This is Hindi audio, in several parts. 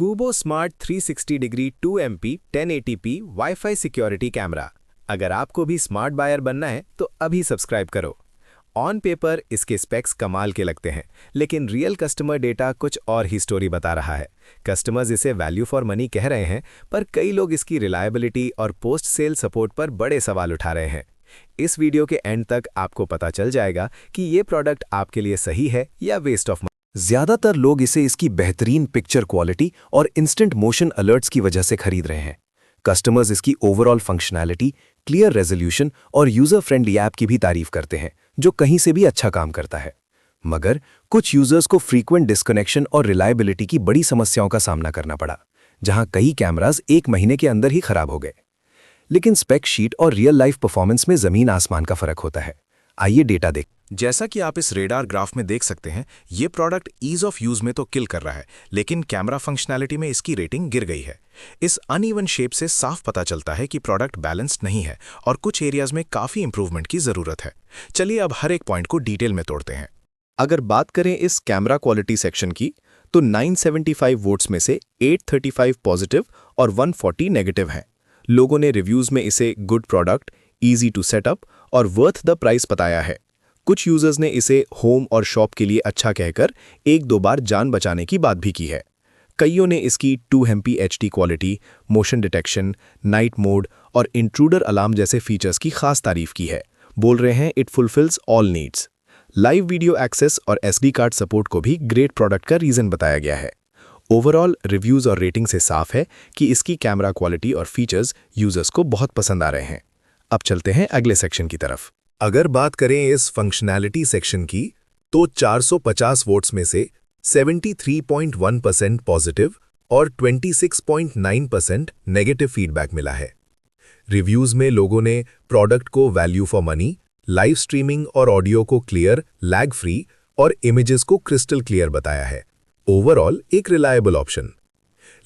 क्यूबो smart 360 degree 2MP 1080p wifi security camera. अगर आपको भी स्मार्ट बायर बनना है तो अभी सब्सक्राइब करो। ऑन पेपर इसके स्पेक्स कमाल के लगते हैं, लेकिन रियल कस्टमर डेटा कुछ और ही स्टोरी बता रहा है। कस्टमर्स इसे वैल्यू फॉर मनी कह रहे हैं, पर कई लोग इसकी रिलायबिलिटी और पोस्ट सेल सपोर्ट पर बड़े सवाल उठा रहे हैं। इस वीडियो के एंड तक आपको पता चल जाएगा कि ये प्रोडक्ट आपके लिए सही है या वेस्ट ऑफ मनी। ज्यादातर लोग इसे इसकी बेहतरीन पिक्चर क्वालिटी और इंस्टेंट मोशन अलर्ट्स की वजह से खरीद रहे हैं। कस्टमर्स इसकी ओवरऑल फंक्शनैलिटी, क्लियर रेजोल्यूशन और यूजर फ्रेंडली ऐप की भी तारीफ करते हैं, जो कहीं से भी अच्छा काम करता है। मगर कुछ यूजर्स को फ्रीक्वेंट डिस्कनेक्शन और रिलायबिलिटी की बड़ी समस्याओं का सामना करना पड़ा, जहां कई कैमरास 1 महीने के अंदर ही खराब हो गए। लेकिन स्पेक शीट और रियल लाइफ परफॉर्मेंस में जमीन आसमान का फर्क होता है। आइए डेटा देख। जैसा कि आप इस रेडार ग्राफ में देख सकते हैं, ये प्रोडक्ट ईज ऑफ यूज में तो किल कर रहा है, लेकिन कैमरा फंक्शनैलिटी में इसकी रेटिंग गिर गई है। इस अनइवन शेप से साफ पता चलता है कि प्रोडक्ट बैलेंस्ड नहीं है और कुछ एरियाज में काफी इंप्रूवमेंट की जरूरत है। चलिए अब हर एक पॉइंट को डिटेल में तोड़ते हैं। अगर बात करें इस कैमरा क्वालिटी सेक्शन की, तो 975 वोट्स में से 835 पॉजिटिव और 140 नेगेटिव हैं। लोगों ने रिव्यूज में इसे good product, easy to setup और वर्थ द प्राइस बताया है। कुछ यूजर्स ने इसे होम और शॉप के लिए अच्छा कहकर 1-2 बार जान बचाने की बात भी की है। कईयों ने इसकी 2MP HD quality, motion detection, night mode और इंट्रूडर अलार्म जैसे फीचर्स की खास तारीफ की है। बोल रहे हैं it fulfils all needs. Live video access और SD कार्ड सपोर्ट को भी ग्रेट प्रोडक्ट का रीजन बताया गया है। ओवरऑल रिव्यूज और रेटिंग से साफ है कि इसकी कैमरा क्वालिटी और फीचर्स यूजर्स को बहुत पसंद आ रहे हैं। अब चलते हैं अगले सेक्शन की तरफ। अगर बात करें इस फंक्शनैलिटी सेक्शन की, तो 450 वोट्स में से 73.1% पॉजिटिव और 26.9% नेगेटिव फीडबैक मिला है। रिव्यूज में लोगों ने प्रोडक्ट को value for money, live streaming और ऑडियो को क्लियर, लैग फ्री और इमेजेस को क्रिस्टल क्लियर बताया है। ओवरऑल एक रिलायबल ऑप्शन।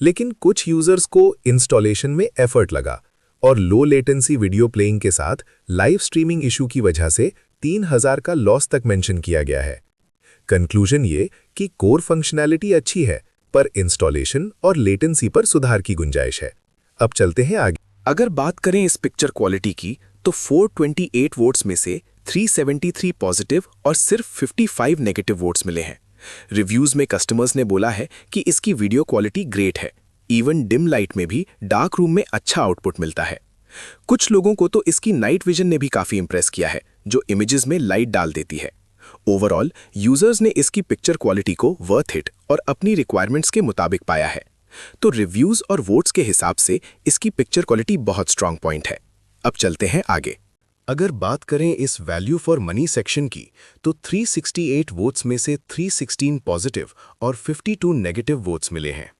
लेकिन कुछ यूजर्स को इंस्टॉलेशन में एफर्ट लगा और लो लेटेंसी वीडियो प्लेइंग के साथ लाइव स्ट्रीमिंग इशू की वजह से 3000 का लॉस तक मेंशन किया गया है। कंक्लूजन ये कि कोर फंक्शनैलिटी अच्छी है, पर इंस्टॉलेशन और लेटेंसी पर सुधार की गुंजाइश है। अब चलते हैं आगे। अगर बात करें इस पिक्चर क्वालिटी की, तो 428 वोट्स में से 373 पॉजिटिव और सिर्फ 55 नेगेटिव वोट्स मिले हैं। रिव्यूज में कस्टमर्स ने बोला है कि इसकी वीडियो क्वालिटी ग्रेट है। इवन डिम लाइट में भी डार्क रूम में अच्छा आउटपुट मिलता है। कुछ लोगों को तो इसकी नाइट विजन ने भी काफी इंप्रेस किया है, जो इमेजेस में लाइट डाल देती है। ओवरऑल यूजर्स ने इसकी पिक्चर क्वालिटी को वर्थ इट और अपनी रिक्वायरमेंट्स के मुताबिक पाया है। तो रिव्यूज और वोट्स के हिसाब से इसकी पिक्चर क्वालिटी बहुत स्ट्रांग पॉइंट है। अब चलते हैं आगे। अगर बात करें इस वैल्यू फॉर मनी सेक्शन की, तो 368 वोट्स में से 316 पॉजिटिव और 52 नेगेटिव वोट्स मिले हैं।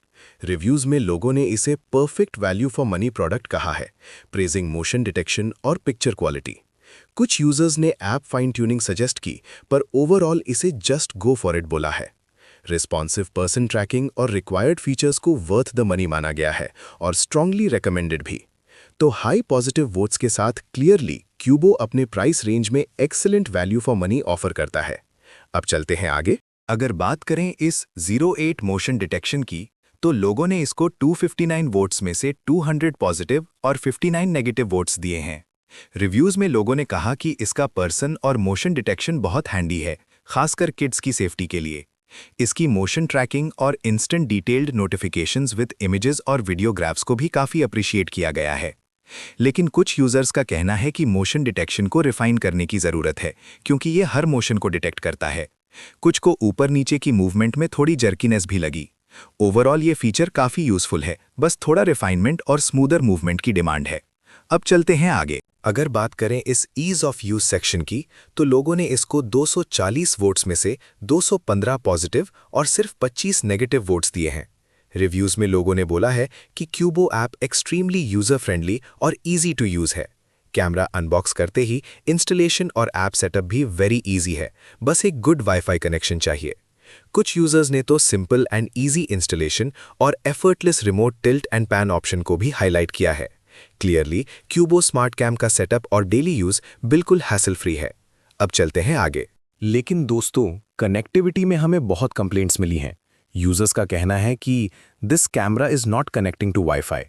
रिव्यूज में लोगों ने इसे perfect value for money product कहा है, प्रेजिंग मोशन डिटेक्शन और पिक्चर क्वालिटी। कुछ यूजर्स ने ऐप फाइन ट्यूनिंग सजेस्ट की, पर ओवरऑल इसे जस्ट गो फॉर इट बोला है। रिस्पॉन्सिव पर्सन ट्रैकिंग और रिक्वायर्ड फीचर्स को वर्थ द मनी माना गया है और स्ट्रांगली रिकमेंडेड भी। तो हाई पॉजिटिव वोट्स के साथ क्लियरली क्यूबो अपने प्राइस रेंज में excellent value for money offer करता है। अब चलते हैं आगे। अगर बात करें इस 08 मोशन डिटेक्शन की, तो लोगों ने इसको 259 वोट्स में से 200 पॉजिटिव और 59 नेगेटिव वोट्स दिए हैं। रिव्यूज में लोगों ने कहा कि इसका पर्सन और मोशन डिटेक्शन बहुत हैंडी है, खासकर किड्स की सेफ्टी के लिए। इसकी मोशन ट्रैकिंग और instant detailed notifications with images और वीडियोग्राफ्स को भी काफ़ी अप्रिशिएट किया गया है। लेकिन कुछ यूजर्स का कहना है कि मोशन डिटेक्शन को रिफाइन करने की ज़रूरत है, क्योंकि ये हर मोशन को डिटेक्ट करता है। कुछ को ऊपर नीचे की मूवमेंट में थोड़ी जर्कीनेस भी लगी। ओवरऑल ये फीचर काफ़ी यूजफुल है, बस थोड़ा रिफाइनमेंट और स्मूदर मूवमेंट की डिमांड है। अब चलते हैं आगे। अगर बात करें इस ईज ऑफ यूज सेक्शन की, तो लोगों ने इसको 240 वोट्स में से 215 पॉजिटिव और सिर्फ 25 नेगेटिव वोट्स दिए हैं। रिव्यूज में लोगों ने बोला है कि क्यूबो ऐप एक्सट्रीमली यूजर फ्रेंडली और इजी टू यूज है। कैमरा अनबॉक्स करते ही इंस्टॉलेशन और ऐप सेटअप भी वेरी इजी है, बस एक गुड वाईफाई कनेक्शन चाहिए। कुछ यूजर्स ने तो सिंपल एंड इजी इंस्टॉलेशन और effortless remote tilt and pan option को भी हाईलाइट किया है। क्लियरली क्यूबो स्मार्ट कैम का सेटअप और डेली यूज बिल्कुल हैसल फ्री है। अब चलते हैं आगे। लेकिन दोस्तों, कनेक्टिविटी में हमें बहुत कंप्लेंट्स मिली हैं। यूजर्स का कहना है कि this camera is not connecting to wifi.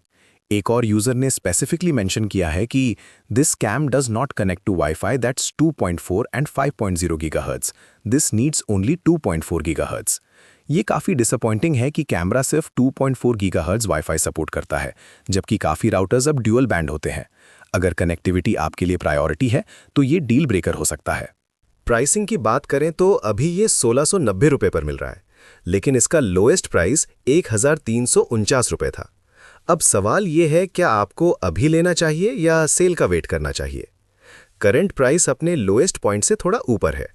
एक और यूजर ने स्पेसिफिकली मेंशन किया है कि this cam does not connect to wifi that's 2.4 and 5.0 gigahertz, this needs only 2.4 gigahertz. ये काफ़ी डिसअपॉइंटिंग है कि कैमरा सिर्फ 2.4 गीगाहर्ट्ज वाईफाई सपोर्ट करता है, जबकि काफ़ी राउटर्स अब ड्यूअल बैंड होते हैं। अगर कनेक्टिविटी आपके लिए प्रायोरिटी है तो ये डील ब्रेकर हो सकता है। प्राइसिंग की बात करें तो अभी ये 1690 रुपये पर मिल रहा है, लेकिन इसका लोएस्ट प्राइस 1349 रुपये था। अब सवाल ये है, क्या आपको अभी लेना चाहिए या सेल का वेट करना चाहिए? करंट प्राइस अपने लोएस्ट पॉइंट से थोड़ा ऊपर है।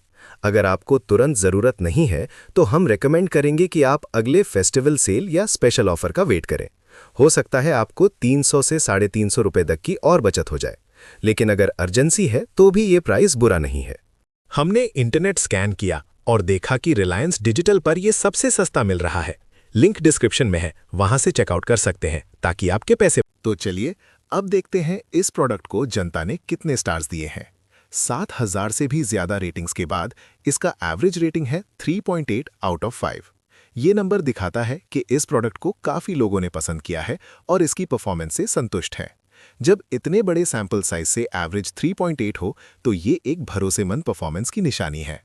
अगर आपको तुरंत ज़रूरत नहीं है तो हम रेकमेंड करेंगे कि आप अगले फेस्टिवल सेल या स्पेशल ऑफर का वेट करें। हो सकता है आपको 300 से 350 रुपये तक की और बचत हो जाए, लेकिन अगर अर्जेंसी है तो भी ये प्राइस बुरा नहीं है। हमने इंटरनेट स्कैन किया और देखा कि रिलायंस डिजिटल पर यह सबसे सस्ता मिल रहा है। लिंक डिस्क्रिप्शन में है, वहां से चेकआउट कर सकते हैं ताकि आपके पैसे। तो चलिए अब देखते हैं इस प्रोडक्ट को जनता ने कितने स्टार्स दिए हैं। 7000 से भी ज्यादा रेटिंग्स के बाद इसका एवरेज रेटिंग है 3.8 आउट ऑफ 5। ये नंबर दिखाता है कि इस प्रोडक्ट को काफी लोगों ने पसंद किया है और इसकी परफॉर्मेंस से संतुष्ट हैं। जब इतने बड़े सैंपल साइज से एवरेज 3.8 हो तो ये एक भरोसेमंद परफॉर्मेंस की निशानी है।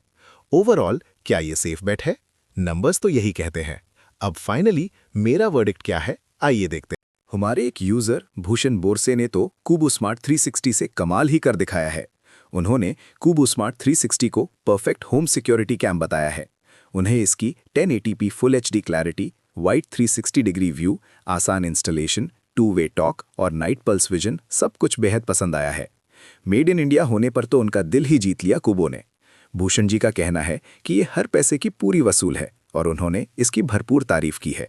ओवरऑल क्या ये सेफ बेट है? नंबर्स तो यही कहते हैं। अब फाइनली मेरा वर्डिक्ट क्या है, आइए देखते हैं। हमारे एक यूजर भूषण बोरसे ने तो कूबो स्मार्ट 360 से कमाल ही कर दिखाया है। उन्होंने कूबो स्मार्ट 360 को परफेक्ट होम सिक्योरिटी कैम बताया है। उन्हें इसकी 1080p full HD clarity, wide 360 degree view, आसान इंस्टॉलेशन, 2-वे टॉक और नाइट पल्स विजन सब कुछ बेहद पसंद आया है। मेड इन इंडिया होने पर तो उनका दिल ही जीत लिया कूबो ने। भूषण जी का कहना है कि ये हर पैसे की पूरी वसूल है और उन्होंने इसकी भरपूर तारीफ की है।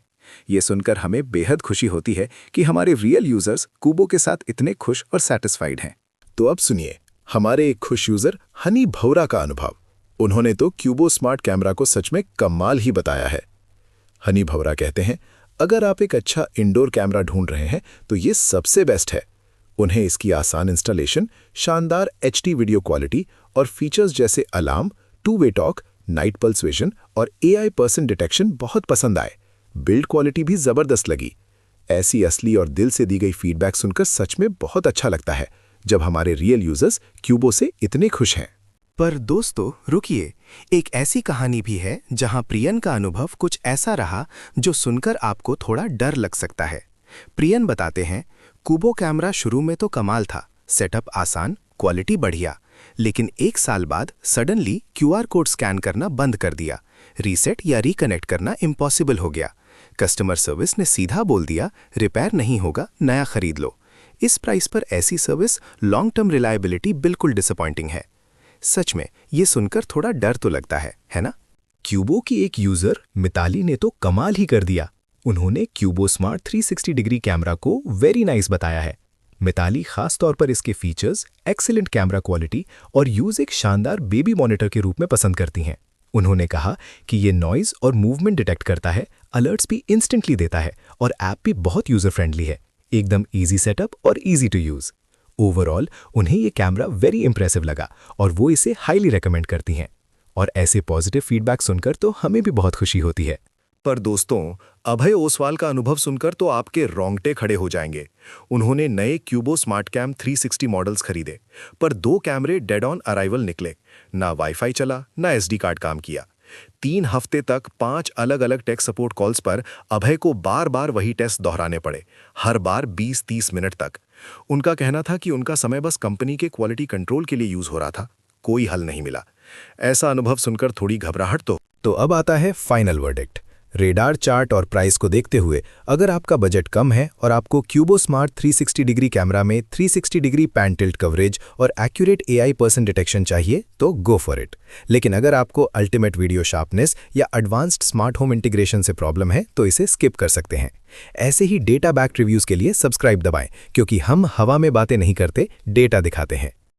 ये सुनकर हमें बेहद खुशी होती है कि हमारे रियल यूजर्स कूबो के साथ इतने खुश और सैटिस्फाइड हैं। तो अब सुनिए हमारे एक खुश यूजर हनी भौरा का अनुभव। उन्होंने तो क्यूबो स्मार्ट कैमरा को सच में कमाल ही बताया है। हनी भौरा कहते हैं, अगर आप एक अच्छा इंडोर कैमरा ढूंढ रहे हैं तो ये सबसे बेस्ट है। उन्हें इसकी आसान इंस्टॉलेशन, शानदार HD वीडियो क्वालिटी और फीचर्स जैसे alarm, two way talk, night pulse vision और AI पर्सन डिटेक्शन बहुत पसंद आए। बिल्ड क्वालिटी भी जबरदस्त लगी। ऐसी असली और दिल से दी गई फीडबैक सुनकर सच में बहुत अच्छा लगता है जब हमारे रियल यूजर्स क्यूबो से इतने खुश हैं। पर दोस्तों रुकिए, एक ऐसी कहानी भी है जहां प्रियन का अनुभव कुछ ऐसा रहा जो सुनकर आपको थोड़ा डर लग सकता है। प्रियन बताते हैं, कूबो कैमरा शुरू में तो कमाल था, सेटअप आसान, क्वालिटी बढ़िया, लेकिन 1 साल बाद सडनली QR कोड स्कैन करना बंद कर दिया। रीसेट या रिकनेक्ट करना इम्पॉसिबल हो गया। कस्टमर सर्विस ने सीधा बोल दिया, रिपेयर नहीं होगा, नया खरीद लो। इस प्राइस पर ऐसी सर्विस, लॉन्ग टर्म रिलायबिलिटी बिल्कुल डिसअपॉइंटिंग है। सच में ये सुनकर थोड़ा डर तो लगता है ना? क्यूबो की एक यूजर मिताली ने तो कमाल ही कर दिया। उन्होंने क्यूबो स्मार्ट 360 डिग्री कैमरा को वेरी नाइस बताया है। मिताली खास तौर पर इसके फीचर्स, एक्सीलेंट कैमरा क्वालिटी और यूज एक शानदार बेबी मॉनिटर के रूप में पसंद करती हैं। उन्होंने कहा कि ये नॉइज और मूवमेंट डिटेक्ट करता है, अलर्ट्स भी इंस्टेंटली देता है और ऐप भी बहुत यूजर फ्रेंडली है, एकदम इजी सेटअप और इजी टू यूज। ओवरऑल उन्हें ये कैमरा वेरी इंप्रेसिव लगा और वो इसे हाईली रेकमेंड करती हैं। और ऐसे पॉजिटिव फीडबैक सुनकर तो हमें भी बहुत खुशी होती है। पर दोस्तों, अभय ओसवाल का अनुभव सुनकर तो आपके रोंगटे खड़े हो जाएंगे। उन्होंने नए क्यूबो स्मार्ट कैम 360 मॉडल्स खरीदे, पर 2 कैमरे डेड ऑन अराइवल निकले। ना वाईफाई चला, ना SD कार्ड काम किया। 3 हफ्ते तक 5 अलग अलग टेक सपोर्ट कॉल्स पर अभय को बार बार वही टेस्ट दोहराने पड़े, हर बार 20-30 मिनट तक। उनका कहना था कि उनका समय बस कंपनी के क्वालिटी कंट्रोल के लिए यूज हो रहा था, कोई हल नहीं मिला। ऐसा अनुभव सुनकर थोड़ी घबराहट तो अब आता है फाइनल वर्डिक्ट। रेडार चार्ट और प्राइस को देखते हुए अगर आपका बजट कम है और आपको क्यूबो स्मार्ट 360 डिग्री कैमरा में 360 डिग्री पैन टिल्ट कवरेज और एक्यूरेट AI पर्सन डिटेक्शन चाहिए तो गो फॉर इट। लेकिन अगर आपको अल्टीमेट वीडियो शार्पनेस या एडवांस्ड स्मार्ट होम इंटीग्रेशन से प्रॉब्लम है तो इसे स्किप कर सकते हैं। ऐसे ही डेटा बैक्ड रिव्यूज के लिए सब्सक्राइब दबाएं, क्योंकि हम हवा में बातें नहीं करते, डेटा दिखाते हैं।